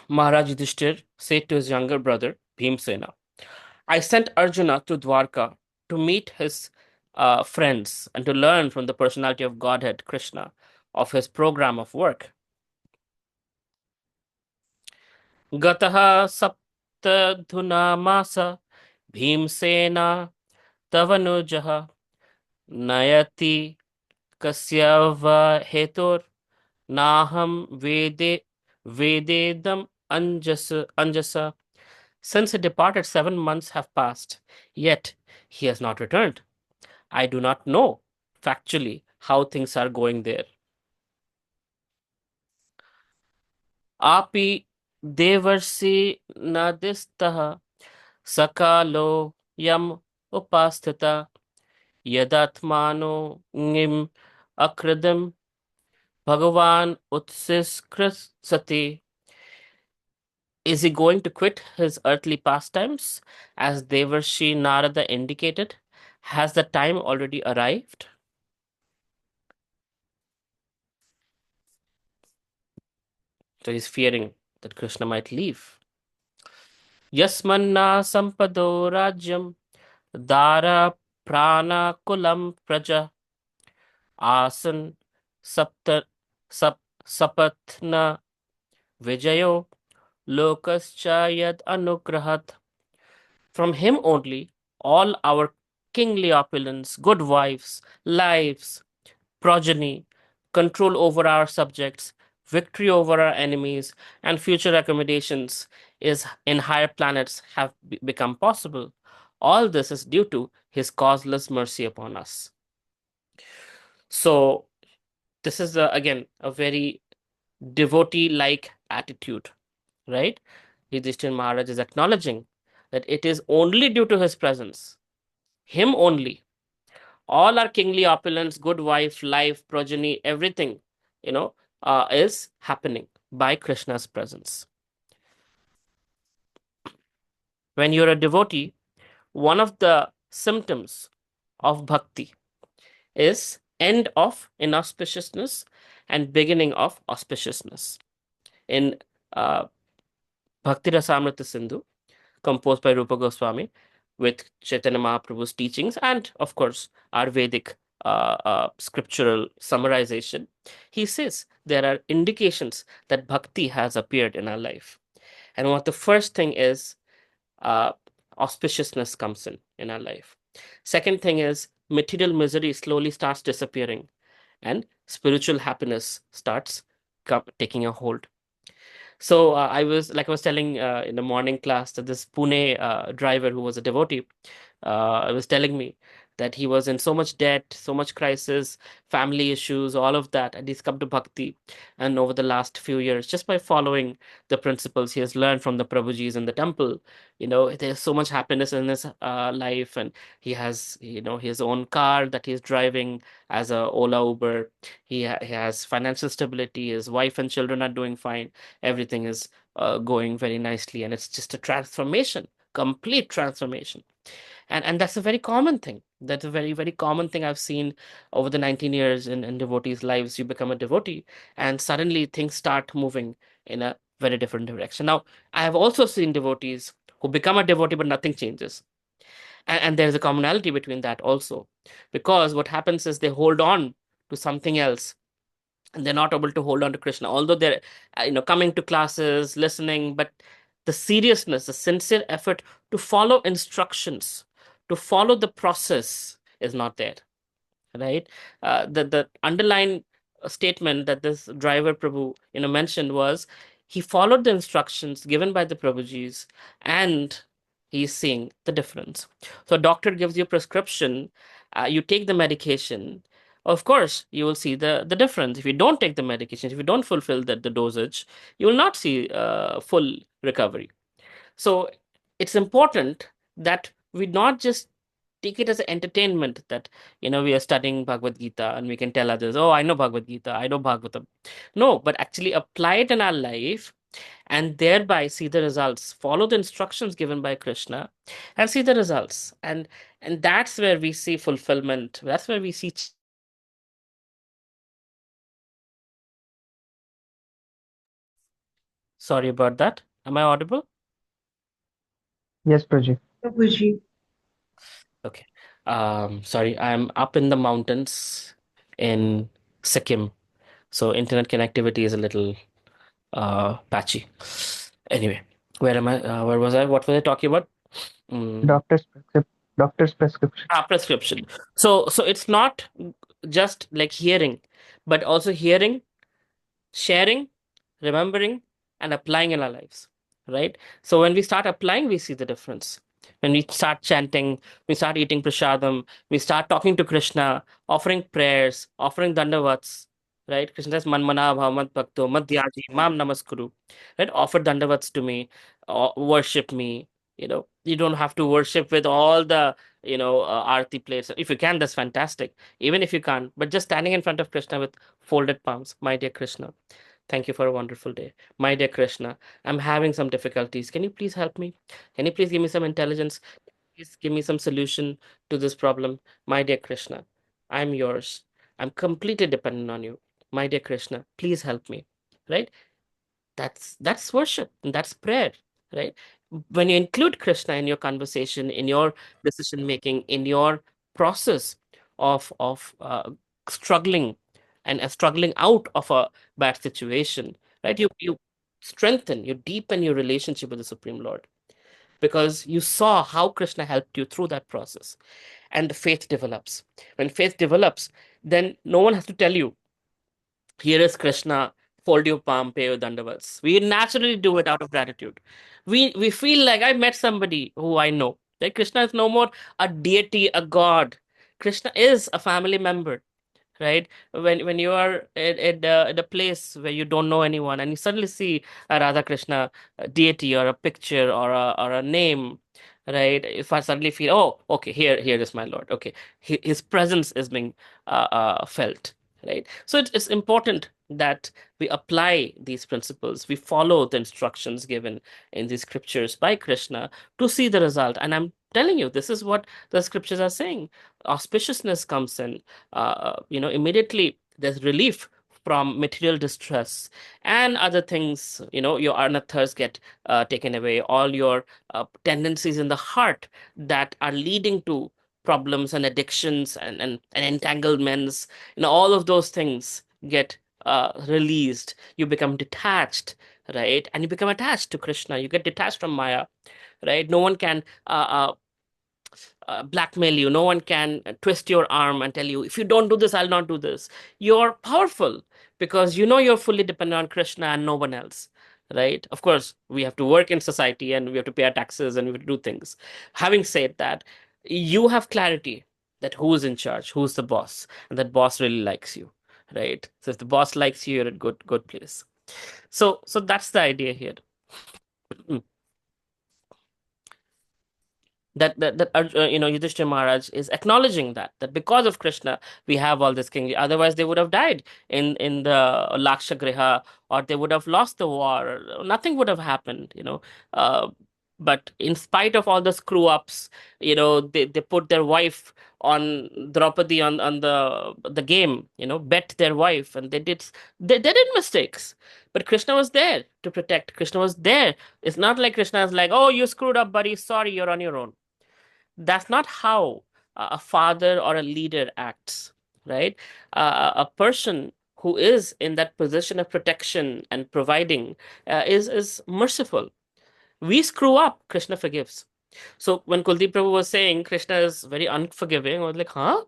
Maharaj Yudhishthir said to his younger brother, Bhimsena, I sent Arjuna to Dwarka to meet his friends and to learn from the personality of Godhead, Krishna, of his program of work. Gataha saptadhuna masa Bhimsena tavanujaha nayati kasyava hetur naham vededam anjasa. Since he departed, 7 months have passed, yet he has not returned. I do not know factually how things are going there. Api devarsi nadistah sakalo yam upasthita yadatmano ngim akridim Bhagavan utsiskrisati. Is he going to quit his earthly pastimes, as Devarshi Narada indicated? Has the time already arrived? So he's fearing that Krishna might leave. Yasmanna sampado rajyam dara prana kulam praja asan sapta sapatna vijayo lokascha yad anugrahat. From him only all our kingly opulence, good wives, lives, progeny, control over our subjects, victory over our enemies, and future accommodations is in higher planets have become possible. All this is due to his causeless mercy upon us. So This is again a very devotee-like attitude, right? Yudhishthir Maharaj is acknowledging that it is only due to his presence, him only. All our kingly opulence, good wife, life, progeny, everything, you know, is happening by Krishna's presence. When you're a devotee, one of the symptoms of bhakti is end of inauspiciousness and beginning of auspiciousness. In uh, Bhakti Rasamrita Sindhu, composed by Rupa Goswami, with Chaitanya Mahaprabhu's teachings and, of course, our Vedic scriptural summarization, he says there are indications that bhakti has appeared in our life. And what the first thing is, uh, auspiciousness comes in our life. Second thing is, material misery slowly starts disappearing and spiritual happiness starts taking a hold. So I was telling in the morning class that this Pune driver who was a devotee was telling me that he was in so much debt, so much crisis, family issues, all of that, and he's come to bhakti. And over the last few years, just by following the principles he has learned from the Prabhujis in the temple, there's so much happiness in his life, and he has, his own car that he's driving as a Ola Uber. He has financial stability. His wife and children are doing fine. Everything is going very nicely, and it's just a transformation, complete transformation. And that's a very common thing. That's a very, very common thing I've seen over the 19 years in devotees' lives. You become a devotee, and suddenly things start moving in a very different direction. Now, I have also seen devotees who become a devotee, but nothing changes. And there's a commonality between that also, because what happens is they hold on to something else, and they're not able to hold on to Krishna, although they're coming to classes, listening, but the seriousness, the sincere effort to follow instructions, to follow the process is not there, right? The underlying statement that this driver Prabhu mentioned was, he followed the instructions given by the Prabhujis, and he's seeing the difference. So a doctor gives you a prescription, you take the medication, of course you will see the difference. If you don't take the medication, if you don't fulfill the dosage, you will not see full recovery. So it's important that we not just take it as an entertainment, that we are studying Bhagavad Gita and we can tell others, oh, I know Bhagavad Gita, I know Bhagavatam. No, but actually apply it in our life and thereby see the results. Follow the instructions given by Krishna and see the results. And that's where we see fulfillment. That's where we see. Sorry about that. Am I audible? Yes, Praji. Prabhuji. Okay. Sorry, I'm up in the mountains in Sikkim, so internet connectivity is a little patchy. Anyway, where am I? Where was I? What was I talking about? Mm, Doctor's prescription. prescription. So it's not just like hearing, but also hearing, sharing, remembering, and applying in our lives, right? So when we start applying, we see the difference. When we start chanting, we start eating prasadam, we start talking to Krishna, offering prayers, offering dandavats, right? Krishna says, Manmana bhavat bhakto madhyaji mam namaskuru, right? Offer dandavats to me, worship me. You don't have to worship with all the, arti plates. If you can, that's fantastic. Even if you can't, but just standing in front of Krishna with folded palms, my dear Krishna, thank you for a wonderful day. My dear Krishna, I'm having some difficulties. Can you please help me? Can you please give me some intelligence? Please give me some solution to this problem. My dear Krishna, I'm yours. I'm completely dependent on you. My dear Krishna, please help me. Right? That's worship. And that's prayer. Right? When you include Krishna in your conversation, in your decision making, in your process of struggling and struggling out of a bad situation, right? You strengthen, you deepen your relationship with the Supreme Lord, because you saw how Krishna helped you through that process, and the faith develops. When faith develops, then no one has to tell you, here is Krishna, fold your palm, pay your dandavats. We naturally do it out of gratitude. We feel like I met somebody who I know. That Krishna is no more a deity, a god. Krishna is a family member, right? When you are at a place where you don't know anyone and you suddenly see a Radha Krishna deity or a picture or a name, right? If I suddenly feel, oh, okay, here is my Lord. Okay, his presence is being felt, right? So it's important that we apply these principles, we follow the instructions given in the scriptures by Krishna to see the result. And I'm telling you, this is what the scriptures are saying. Auspiciousness comes in, immediately there's relief from material distress and other things. Your anathas get taken away, all your tendencies in the heart that are leading to problems and addictions and entanglements, all of those things get released. You become detached, right? And you become attached to Krishna. You get detached from Maya, right? No one can blackmail you. No one can twist your arm and tell you, if you don't do this, I'll not do this. You're powerful because you're fully dependent on Krishna and no one else, right? Of course, we have to work in society and we have to pay our taxes and we have to do things. Having said that, you have clarity that who's in charge, who's the boss, and that boss really likes you, right? So if the boss likes you, you're at good place. So that's the idea here. That Yudhishthira Maharaj is acknowledging that because of Krishna we have all this kingdom. Otherwise they would have died in the Lakshagriha, or they would have lost the war. Nothing would have happened. Uh, but in spite of all the screw ups, they put their wife on Draupadi on the game. Bet their wife, and they did mistakes. But Krishna was there to protect. Krishna was there. It's not like Krishna is like, oh, you screwed up, buddy. Sorry, you're on your own. That's not how a father or a leader acts, right? A person who is in that position of protection and providing is merciful. We screw up, Krishna forgives. So when Kuldeep Prabhu was saying Krishna is very unforgiving, I was like, huh?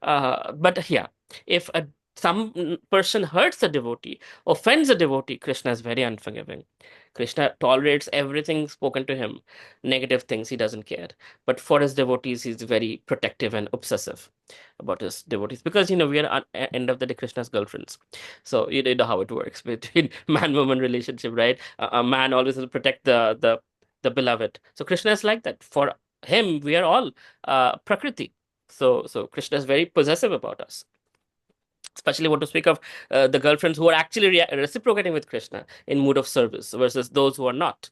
But yeah, if some person hurts a devotee, offends a devotee, Krishna is very unforgiving. Krishna tolerates everything spoken to him, negative things, he doesn't care. But for his devotees, he's very protective and obsessive about his devotees because we are end of the day Krishna's girlfriends. So you know how it works between man-woman relationship, right? A man always will protect the beloved. So Krishna is like that. For him, we are all Prakriti. So Krishna is very possessive about us. Especially want to speak of the girlfriends who are actually reciprocating with Krishna in mood of service versus those who are not.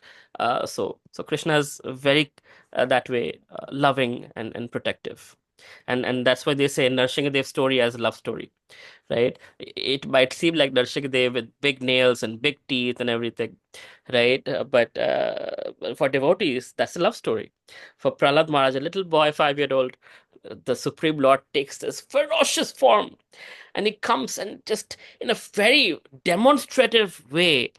So Krishna is very that way loving and protective. And that's why they say Narsinghdev's story as a love story, right? It might seem like Narsinghdeva with big nails and big teeth and everything, right? But for devotees, that's a love story. For Prahlad Maharaj, a little boy, 5-year old, the Supreme Lord takes this ferocious form and he comes and just in a very demonstrative way,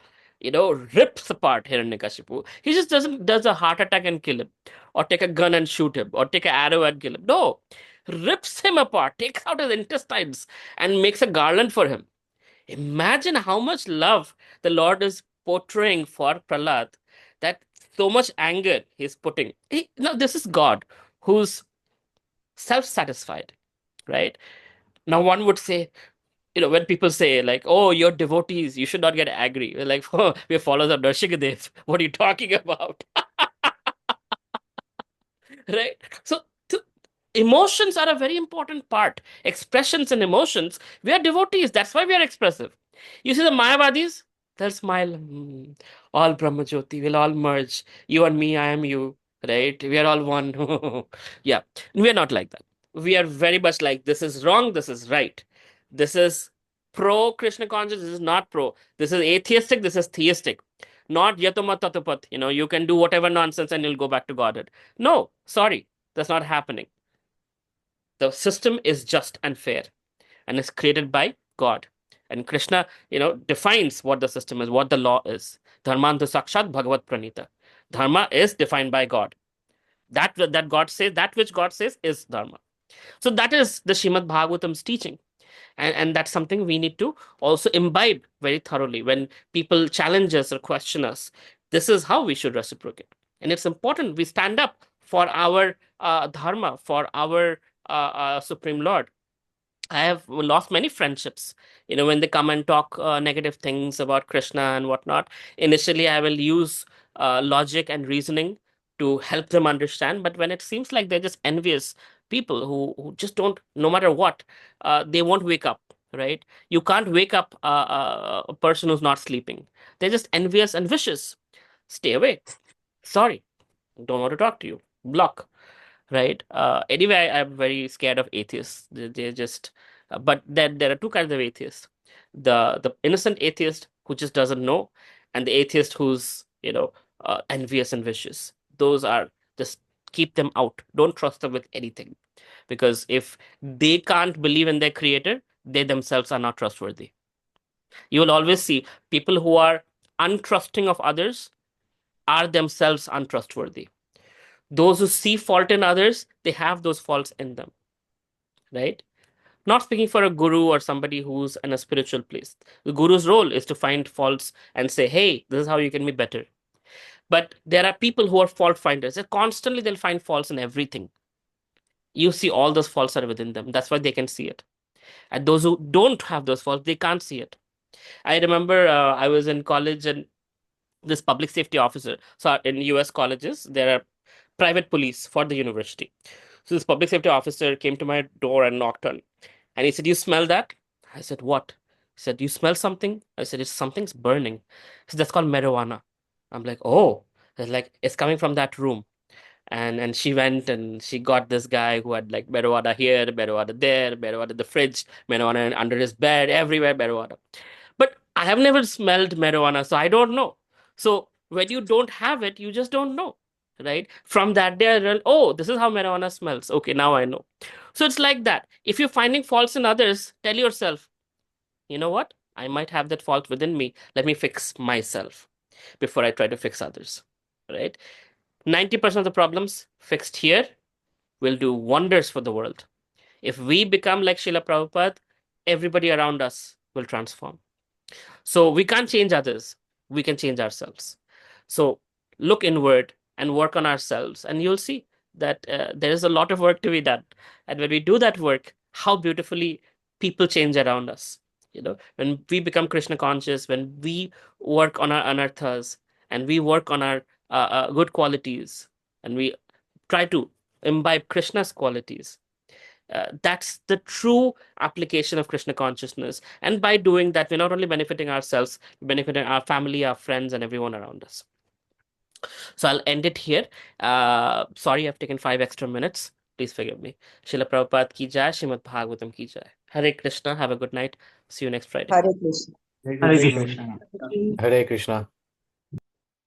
rips apart Hiranyakashipu. He just does a heart attack and kill him, or take a gun and shoot him, or take an arrow and kill him. No, rips him apart, takes out his intestines, and makes a garland for him. Imagine how much love the Lord is portraying for Prahlad, that so much anger he's putting. Now, this is God who's self satisfied, right? Now, one would say, when people say, like, oh, you're devotees, you should not get angry. We're like, oh, we're followers of Narsinghdeva. What are you talking about? Right? So emotions are a very important part. Expressions and emotions. We are devotees. That's why we are expressive. You see the Mayavadis, they'll smile. All Brahmajyoti will all merge. You and me, I am you. Right? We are all one. Yeah. We are not like that. We are very much like, this is wrong, this is right. This is pro Krishna conscious, this is not pro. This is atheistic, this is theistic. Not yatuma tatupat. You can do whatever nonsense and you'll go back to Godhead. No, sorry. That's not happening. The system is just and fair and is created by God. And Krishna, defines what the system is, what the law is. Dharmantu sakshat bhagavat pranita. Dharma is defined by God. That God says, that which God says is dharma. So that is the Srimad Bhagavatam's teaching. And that's something we need to also imbibe very thoroughly when people challenge us or question us. This is how we should reciprocate. And it's important we stand up for our dharma, for our Supreme Lord. I have lost many friendships. When they come and talk negative things about Krishna and whatnot, initially I will use logic and reasoning to help them understand. But when it seems like they're just envious people who just don't, no matter what, they won't wake up, right? You can't wake up a person who's not sleeping. They're just envious and vicious. Stay away. Sorry, don't want to talk to you. Block, right? Anyway, I'm very scared of atheists. They're just, but there are two kinds of atheists: the innocent atheist who just doesn't know, and the atheist who's envious and vicious. Those are just, keep them out. Don't trust them with anything, because if they can't believe in their creator, they themselves are not trustworthy. You will always see people who are untrusting of others are themselves untrustworthy. Those who see fault in others, they have those faults in them, right? Not speaking for a guru or somebody who's in a spiritual place. The guru's role is to find faults and say, hey, this is how you can be better. But there are people who are fault finders. They constantly, they'll find faults in everything. You see all those faults are within them. That's why they can see it. And those who don't have those faults, they can't see it. I remember I was in college, and this public safety officer. So in US colleges, there are private police for the university. So this public safety officer came to my door and knocked on, and he said, "You smell that?" I said, "What?" He said, "You smell something?" I said, "It's something's burning." He said, "That's called marijuana." I'm like, "Oh." It's like, it's coming from that room. And she went and she got this guy who had like marijuana here, marijuana there, marijuana in the fridge, marijuana under his bed, everywhere marijuana. But I have never smelled marijuana, so I don't know. So when you don't have it, you just don't know, right? From that day, I realized, oh, this is how marijuana smells. Okay, now I know. So it's like that. If you're finding faults in others, tell yourself, you know what? I might have that fault within me. Let me fix myself before I try to fix others, right? 90% of the problems fixed here will do wonders for the world. If we become like Srila Prabhupada, everybody around us will transform. So we can't change others, we can change ourselves. So look inward and work on ourselves, and you'll see that there is a lot of work to be done. And when we do that work, how beautifully people change around us. When we become Krishna conscious, when we work on our anarthas, and we work on our good qualities, and we try to imbibe Krishna's qualities, that's the true application of Krishna consciousness. And by doing that, we're not only benefiting ourselves, we're benefiting our family, our friends, and everyone around us. So I'll end it here. Sorry, I've taken 5 extra minutes. Please forgive me. Srila Prabhupada ki jai, Srimad Bhagavatam ki jai. Hare Krishna. Have a good night. See you next Friday. Hare Krishna. Hare Krishna. Hare Krishna.